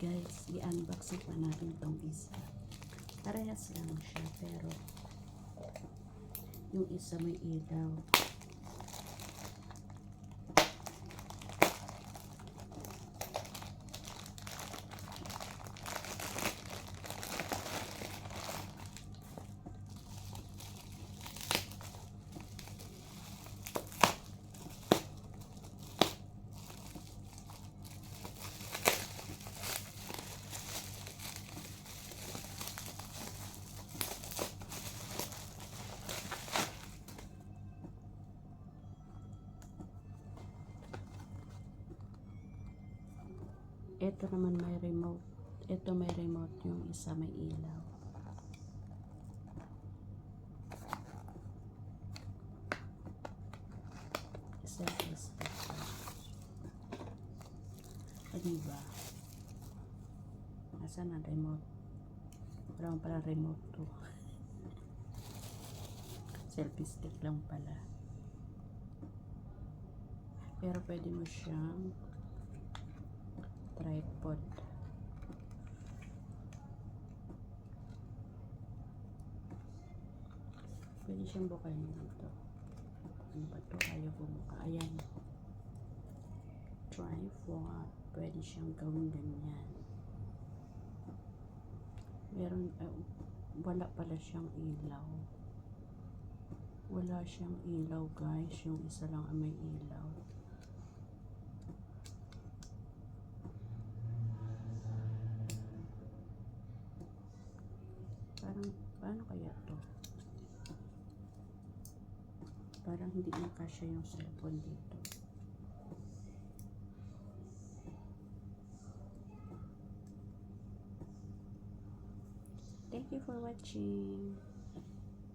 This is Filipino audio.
guys, i-unboxing pa natin tong isa. Parehas lang siya, pero yung isa may ilaw. Ito naman may remote. Ito may remote, yung isa may ilaw. Isa is ito. Diba? Nasaan ang remote? Wala pala remote to. Selfie stick lang pala. Pero pwede mo siyang tripod. Pwede siyang bukayin dito. Ano ba ito? Ayaw bumuka. Ayan. Tripod. Pwede siyang gawin ganyan. Meron, wala pala siyang ilaw. Wala siyang ilaw, guys. Yung isa lang ang may ilaw. Parang, paano kaya to? Parang hindi nakasya yung cellphone dito. Thank you for watching.